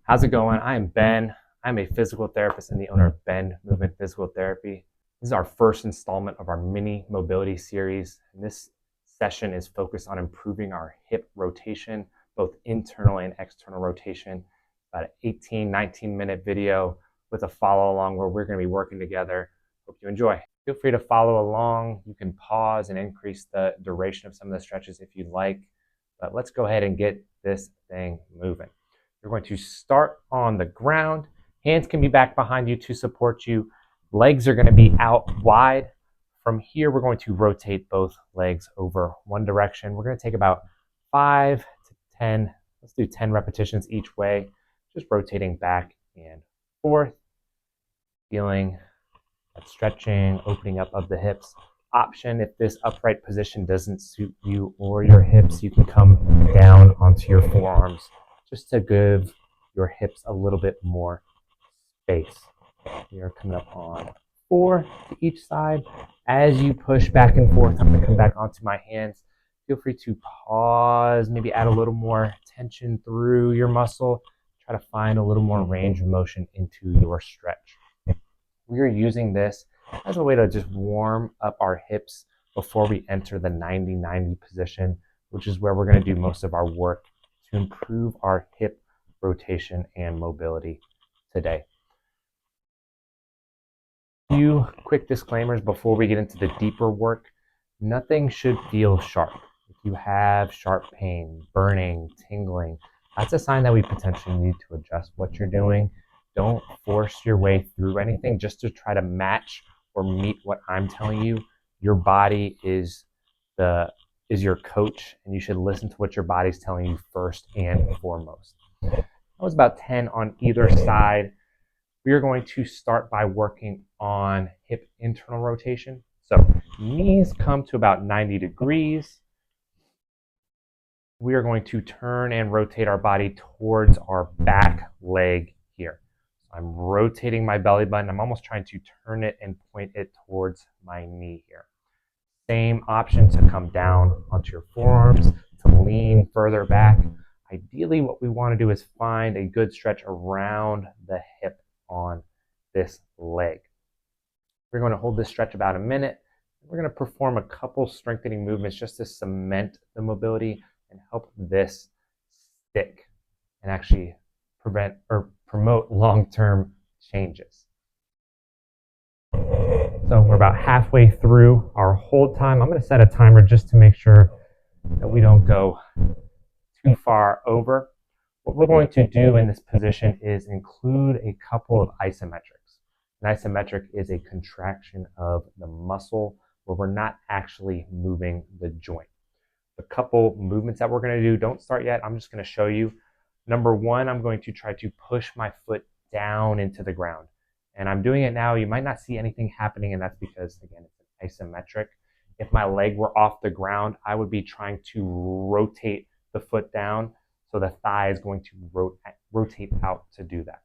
How's it going? I am Ben. I'm a physical therapist and the owner of Ben Movement Physical Therapy. This is our first installment of our mini mobility series. And this session is focused on improving our hip rotation, both internal and external rotation. About an 18, 19-minute video with a follow along where we're going to be working together. Hope you enjoy. Feel free to follow along. You can pause and increase the duration of some of the stretches if you'd like. But let's go ahead and get this thing moving. You're going to start on the ground. Hands can be back behind you to support you. Legs are going to be out wide. From here, we're going to rotate both legs over one direction. We're going to take about 5 to 10. Let's do 10 repetitions each way, just rotating back and forth. Feeling that stretching, opening up of the hips. Option, if this upright position doesn't suit you or your hips, you can come down onto your forearms just to give your hips a little bit more space. We are coming up on 4 to each side. As you push back and forth, I'm going to come back onto my hands. Feel free to pause, maybe add a little more tension through your muscle. Try to find a little more range of motion into your stretch. We are using this as a way to just warm up our hips before we enter the 90-90 position, which is where we're going to do most of our work to improve our hip rotation and mobility today. A few quick disclaimers before we get into the deeper work. Nothing should feel sharp. If you have sharp pain, burning, tingling, that's a sign that we potentially need to adjust what you're doing. Don't force your way through anything just to try to match or meet what I'm telling you. Your body is your coach, and you should listen to what your body's telling you first and foremost. That was about 10 on either side. We are going to start by working on hip internal rotation. So knees come to about 90 degrees. We are going to turn and rotate our body towards our back leg here. I'm rotating my belly button. I'm almost trying to turn it and point it towards my knee here. Same option to come down onto your forearms, to lean further back. Ideally, what we want to do is find a good stretch around the hip on this leg. We're going to hold this stretch about a minute. We're going to perform a couple strengthening movements just to cement the mobility and help this stick and actually prevent or promote long-term changes. So we're about halfway through our hold time. I'm going to set a timer just to make sure that we don't go too far over. What we're going to do in this position is include a couple of isometrics. An isometric is a contraction of the muscle where we're not actually moving the joint. The couple movements that we're going to do, don't start yet. I'm just going to show you. Number 1, I'm going to try to push my foot down into the ground. And I'm doing it now. You might not see anything happening, and that's because, again, it's an isometric. If my leg were off the ground, I would be trying to rotate the foot down, so the thigh is going to rotate out to do that.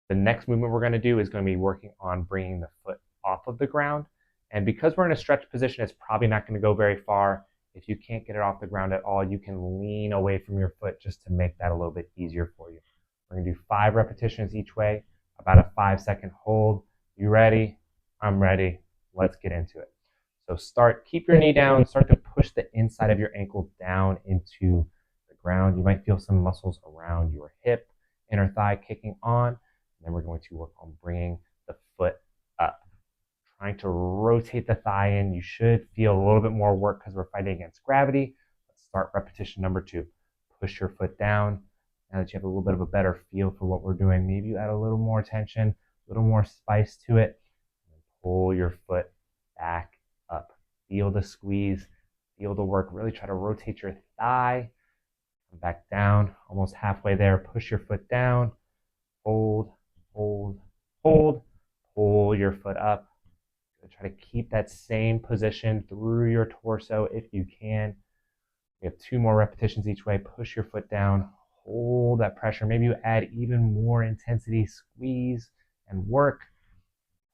The next movement we're going to do is going to be working on bringing the foot off of the ground. And because we're in a stretch position, it's probably not going to go very far. If you can't get it off the ground at all, you can lean away from your foot just to make that a little bit easier for you. We're going to do 5 repetitions each way, about a 5-second hold. You ready? I'm ready. Let's get into it. So keep your knee down, start to push the inside of your ankle down into the ground. You might feel some muscles around your hip, inner thigh kicking on. And then we're going to work on bringing the foot up. Trying to rotate the thigh in. You should feel a little bit more work because we're fighting against gravity. Let's start repetition number 2. Push your foot down. Now that you have a little bit of a better feel for what we're doing, maybe you add a little more tension, a little more spice to it, and pull your foot back up. Feel the squeeze, feel the work. Really try to rotate your thigh. Come back down, almost halfway there. Push your foot down. Hold, hold, hold. Pull your foot up. Try to keep that same position through your torso if you can. We have 2 more repetitions each way. Push your foot down. Hold that pressure. Maybe you add even more intensity. Squeeze and work.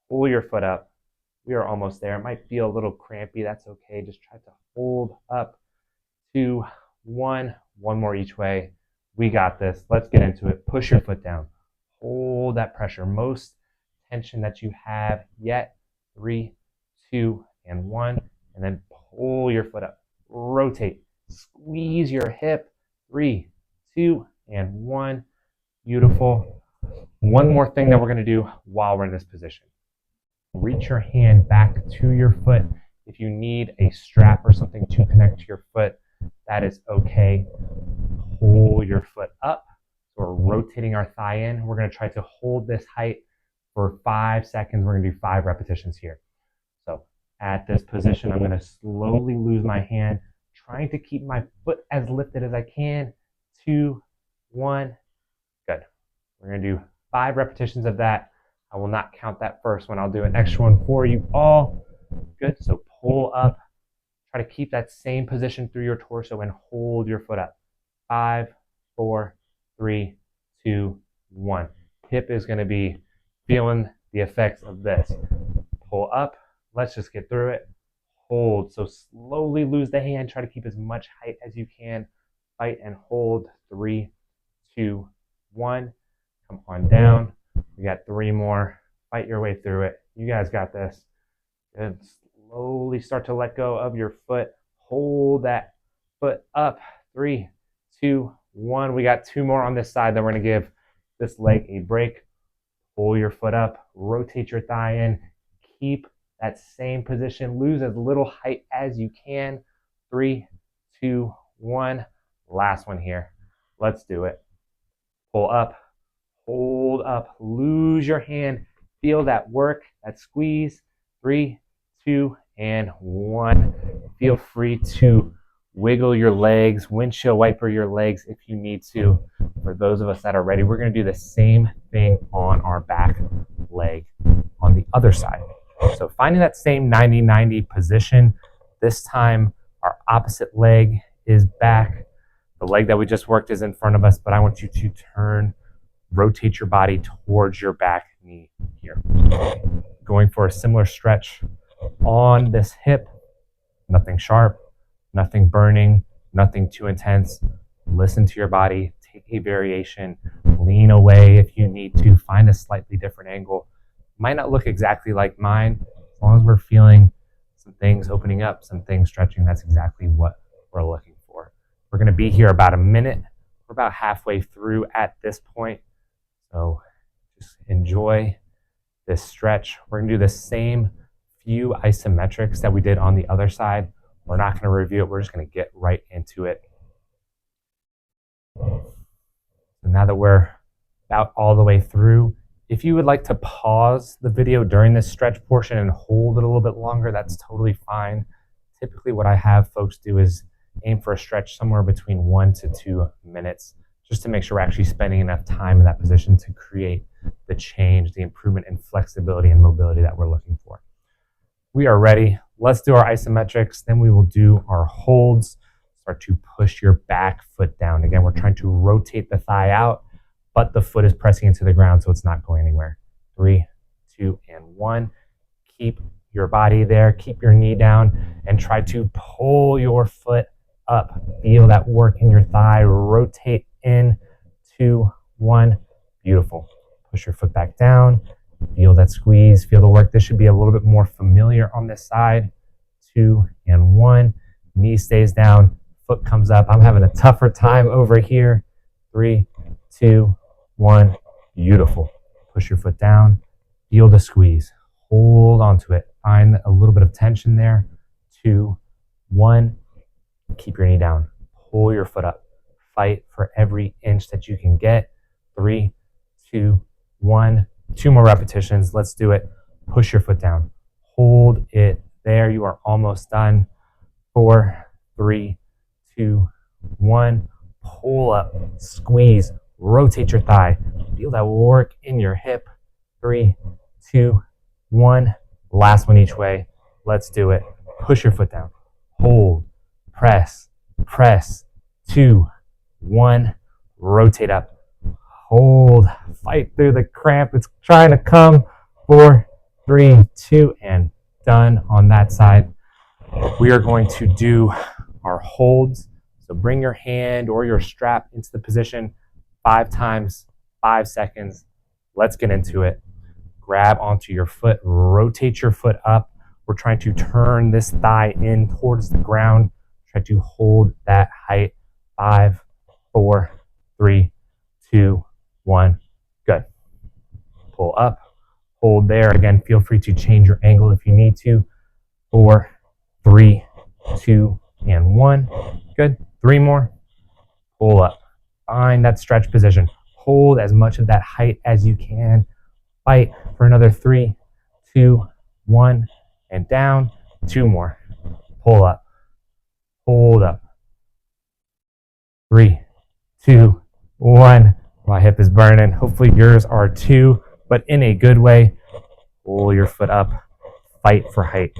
Pull your foot up. We are almost there. It might feel a little crampy. That's okay. Just try to hold up. 2, 1. 1 more each way. We got this. Let's get into it. Push your foot down. Hold that pressure. Most tension that you have yet. 3, 2, and 1. And then pull your foot up. Rotate. Squeeze your hip. 3, 2, and 1. Beautiful. One more thing that we're going to do while we're in this position. Reach your hand back to your foot. If you need a strap or something to connect to your foot, that is okay. Pull your foot up. So we're rotating our thigh in. We're going to try to hold this height for 5 seconds. We're going to do 5 repetitions here. So at this position, I'm going to slowly lose my hand, trying to keep my foot as lifted as I can. 2, 1. Good. We're going to do 5 repetitions of that. I will not count that first one. I'll do an extra one for you all. Good. So pull up. Try to keep that same position through your torso and hold your foot up. 5, 4, 3, 2, 1. Hip is going to be feeling the effects of this. Pull up. Let's just get through it. Hold. So slowly lose the hand. Try to keep as much height as you can. Fight and hold. 3, 2, 1. Come on down. We got 3 more. Fight your way through it. You guys got this. Good. Slowly start to let go of your foot. Hold that foot up. 3, 2, 1. We got 2 more on this side. Then we're going to give this leg a break. Pull your foot up. Rotate your thigh in. Keep that same position. Lose as little height as you can. 3, 2, 1. Last one here. Let's do it. Pull up. Hold up. Lose your hand. Feel that work, that squeeze. 3, 2, and 1. Feel free to wiggle your legs, windshield wiper your legs if you need to. For those of us that are ready, we're going to do the same thing on our back leg on the other side. So finding that same 90-90 position, this time our opposite leg is back. The leg that we just worked is in front of us, but I want you to rotate your body towards your back knee here. Going for a similar stretch on this hip. Nothing sharp, nothing burning, nothing too intense. Listen to your body. Take a variation. Lean away if you need to. Find a slightly different angle. Might not look exactly like mine. As long as we're feeling some things opening up, some things stretching, that's exactly what we're looking for. We're going to be here about a minute. We're about halfway through at this point. So just enjoy this stretch. We're going to do the same few isometrics that we did on the other side. We're not going to review it. We're just going to get right into it. So now that we're about all the way through, if you would like to pause the video during this stretch portion and hold it a little bit longer, that's totally fine. Typically what I have folks do is aim for a stretch somewhere between 1 to 2 minutes, just to make sure we're actually spending enough time in that position to create the change, the improvement in flexibility and mobility that we're looking for. We are ready. Let's do our isometrics. Then we will do our holds. Start to push your back foot down. Again, we're trying to rotate the thigh out, but the foot is pressing into the ground, so it's not going anywhere. 3, 2, and 1. Keep your body there. Keep your knee down and try to pull your foot up. Feel that work in your thigh. Rotate in. 2, 1. Beautiful. Push your foot back down. Feel that squeeze. Feel the work. This should be a little bit more familiar on this side. 2, and 1. Knee stays down. Foot comes up. I'm having a tougher time over here. 3, 2, 1. Beautiful. Push your foot down. Feel the squeeze. Hold onto it. Find a little bit of tension there. 2, 1. Keep your knee down. Pull your foot up. Fight for every inch that you can get. 3, 2, 1. 2 more repetitions. Let's do it. Push your foot down. Hold it there. You are almost done. 4, 3, 2, 1. Pull up. Squeeze. Rotate your thigh. Feel that work in your hip. 3, 2, 1. Last one each way. Let's do it. Push your foot down. Hold. Press. Press. 2, 1. Rotate up. Hold. Fight through the cramp. It's trying to come. 4, 3, 2, and done on that side. We are going to do our holds. So bring your hand or your strap into the position 5 times, 5 seconds. Let's get into it. Grab onto your foot, rotate your foot up. We're trying to turn this thigh in towards the ground. Try to hold that height. 5, 4, 3, 2, 1. Good. Pull up, hold there. Again, feel free to change your angle if you need to. 4, 3, 2, and 1. Good. 3 more. Pull up. Find that stretch position. Hold as much of that height as you can. Fight for another 3, 2, 1, and down. 2 more. Pull up. Hold up. 3, 2, 1. My hip is burning. Hopefully yours are too, but in a good way. Pull your foot up. Fight for height.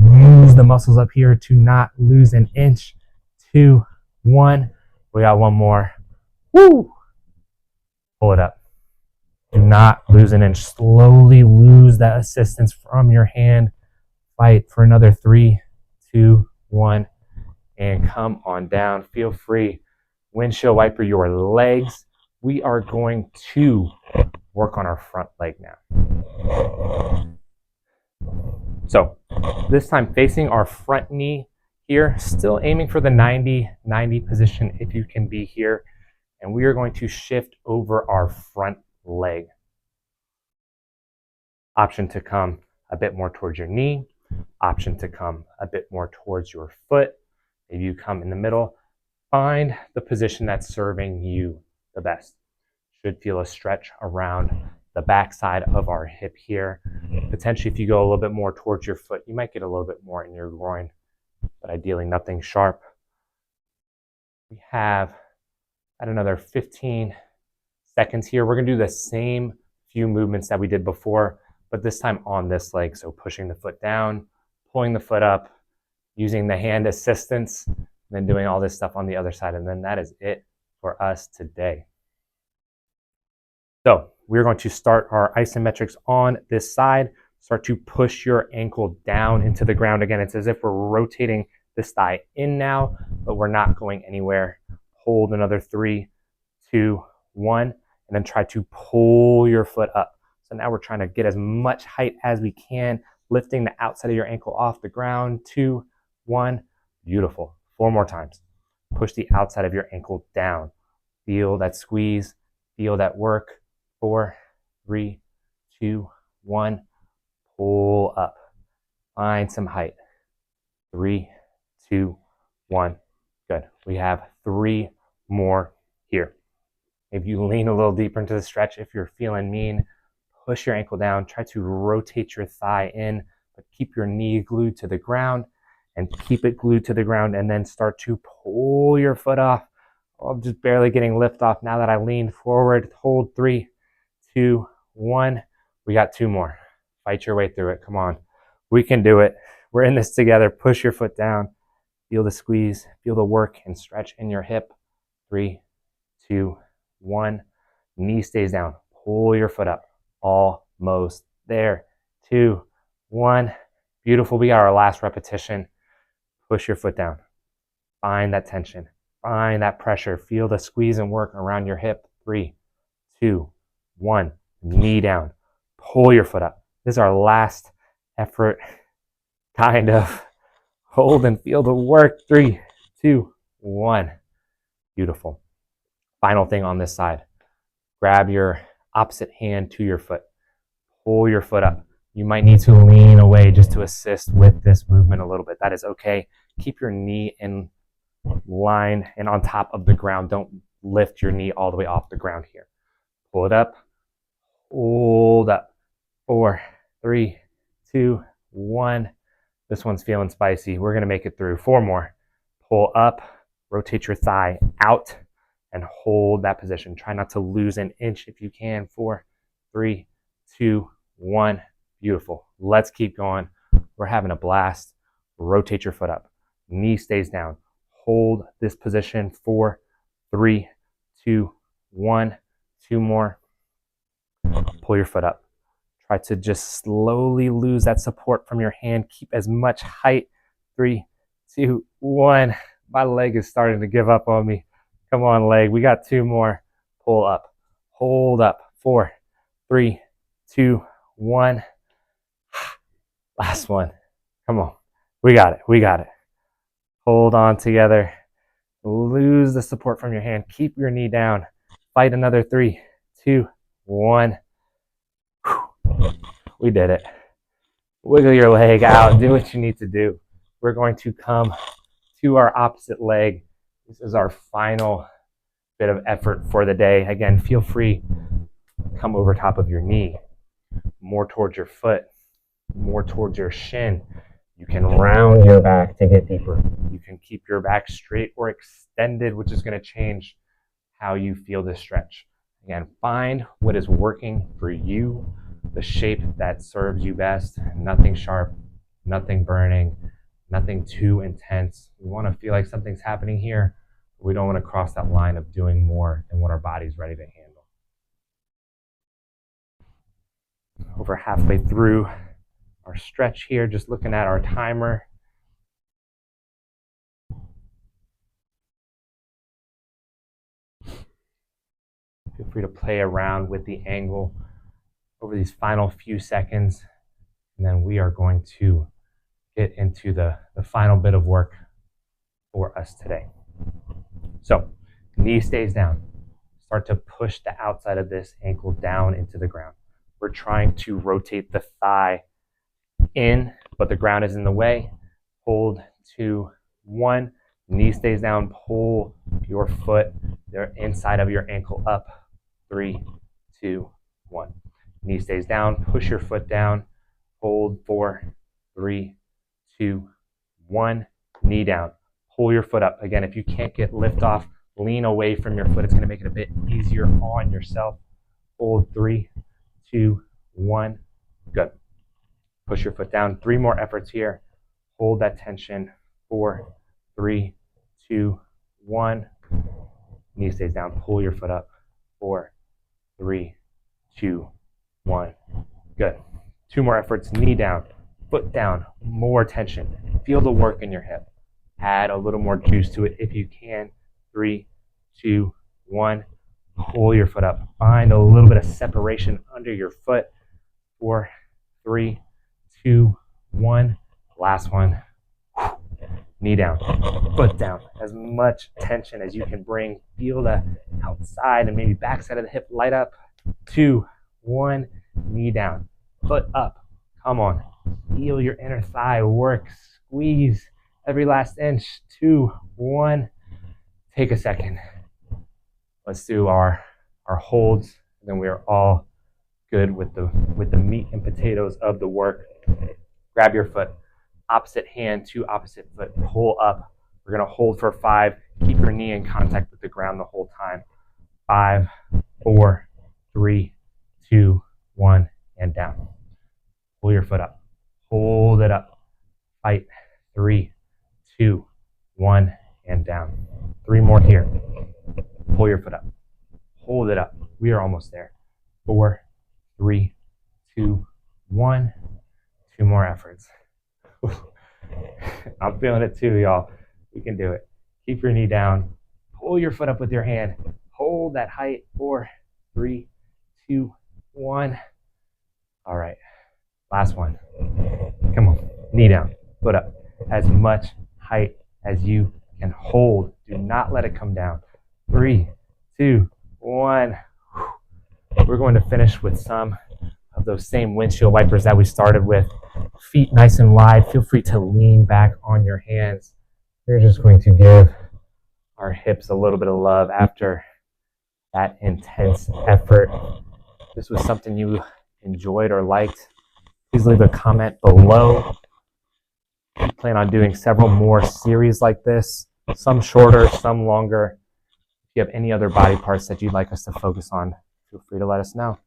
Use the muscles up here to not lose an inch. 2, 1. We got 1 more. Woo! Pull it up. Do not lose an inch. Slowly lose that assistance from your hand. Fight for another 3, 2, 1, and come on down. Feel free. Windshield wiper your legs. We are going to work on our front leg now. So this time facing our front knee here, still aiming for the 90-90 position if you can be here. And we are going to shift over our front leg. Option to come a bit more towards your knee. Option to come a bit more towards your foot. Maybe you come in the middle. Find the position that's serving you the best. Should feel a stretch around the back side of our hip here. Potentially if you go a little bit more towards your foot, you might get a little bit more in your groin, but ideally nothing sharp. We have at another 15 seconds here. We're going to do the same few movements that we did before, but this time on this leg. So pushing the foot down, pulling the foot up, using the hand assistance, and then doing all this stuff on the other side. And then that is it for us today. So we're going to start our isometrics on this side. Start to push your ankle down into the ground. Again, it's as if we're rotating this thigh in now, but we're not going anywhere. Hold another 3, 2, 1, and then try to pull your foot up. So now we're trying to get as much height as we can, lifting the outside of your ankle off the ground. 2, 1, beautiful. 4 more times. Push the outside of your ankle down. Feel that squeeze, feel that work. 4, 3, 2, 1, pull up. Find some height. 3, 2, 1. Good. We have 3 more here. If you lean a little deeper into the stretch, if you're feeling mean, push your ankle down. Try to rotate your thigh in, but keep your knee glued to the ground and keep it glued to the ground, and then start to pull your foot off. Oh, I'm just barely getting lift off now that I leaned forward. Hold 3, 2, 1. We got 2 more. Fight your way through it. Come on. We can do it. We're in this together. Push your foot down. Feel the squeeze. Feel the work and stretch in your hip. 3, 2, 1. Knee stays down. Pull your foot up. Almost there. 2, 1. Beautiful. We got our last repetition. Push your foot down. Find that tension. Find that pressure. Feel the squeeze and work around your hip. 3, 2, 1. Knee down. Pull your foot up. This is our last effort. Kind of. Hold and feel the work. 3, 2, 1. Beautiful. Final thing on this side. Grab your opposite hand to your foot. Pull your foot up. You might need to lean away just to assist with this movement a little bit. That is okay. Keep your knee in line and on top of the ground. Don't lift your knee all the way off the ground here. Pull it up. Hold up. 4, 3, 2, 1. This one's feeling spicy. We're going to make it through. 4 more. Pull up. Rotate your thigh out and hold that position. Try not to lose an inch if you can. 4, 3, 2, 1. Beautiful. Let's keep going. We're having a blast. Rotate your foot up. Knee stays down. Hold this position. 4, 3, 2, 1. 2 more. Pull your foot up. Try to just slowly lose that support from your hand. Keep as much height. 3, 2, 1. My leg is starting to give up on me. Come on, leg. We got 2 more. Pull up. Hold up. 4, 3, 2, 1. Last one. Come on. We got it. We got it. Hold on together. Lose the support from your hand. Keep your knee down. Fight another 3, 2, 1. We did it. Wiggle your leg out. Do what you need to do. We're going to come to our opposite leg. This is our final bit of effort for the day. Again, feel free. Come over top of your knee, more towards your foot, more towards your shin. You can round your back to get deeper. You can keep your back straight or extended, which is going to change how you feel this stretch. Again, find what is working for you, the shape that serves you best. Nothing sharp, nothing burning, nothing too intense. We want to feel like something's happening here. We don't want to cross that line of doing more than what our body's ready to handle. Over halfway through our stretch here, just looking at our timer. Feel free to play around with the angle over these final few seconds, and then we are going to get into the final bit of work for us today. So, knee stays down. Start to push the outside of this ankle down into the ground. We're trying to rotate the thigh in, but the ground is in the way. Hold 2, 1. Knee stays down. Pull your foot, the inside of your ankle up. 3, 2, 1. Knee stays down. Push your foot down. Hold 4, 3, 2, 1. Knee down. Pull your foot up. Again, if you can't get lift off, lean away from your foot. It's going to make it a bit easier on yourself. Hold 3, 2, 1. Good. Push your foot down. 3 more efforts here. Hold that tension. 4, 3, 2, 1. Knee stays down. Pull your foot up. 4, 3, 2, 1. Good. 2 more efforts. Knee down. Foot down. More tension. Feel the work in your hip. Add a little more juice to it if you can. 3, 2, 1. Pull your foot up. Find a little bit of separation under your foot. 4, 3, 2, 1. Last one. Knee down. Foot down. As much tension as you can bring. Feel the outside and maybe backside of the hip light up. 2, 1. Knee down. Foot up. Come on. Feel your inner thigh work. Squeeze every last inch. 2, 1. Take a second. Let's do our holds, and then we are all good with the meat and potatoes of the work. Grab your foot, opposite hand to opposite foot, pull up. We're going to hold for 5. Keep your knee in contact with the ground the whole time. 5, 4, 3, 2, 1, and down. Pull your foot up. Hold it up. Fight. 3, 2, 1, and down. 3 more here. Pull your foot up. Hold it up. We are almost there. 4, 3, 2, 1. 2 more efforts. I'm feeling it too, y'all. We can do it. Keep your knee down. Pull your foot up with your hand. Hold that height. 4, 3, 2, 1. All right. Last one. Come on. Knee down. Foot up. As much height as you can hold. Do not let it come down. 3, 2, 1. We're going to finish with some of those same windshield wipers that we started with. Feet nice and wide. Feel free to lean back on your hands. We're just going to give our hips a little bit of love after that intense effort. If this was something you enjoyed or liked, please leave a comment below. I plan on doing several more series like this, some shorter, some longer. If you have any other body parts that you'd like us to focus on, feel free to let us know.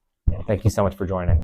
Thank you so much for joining.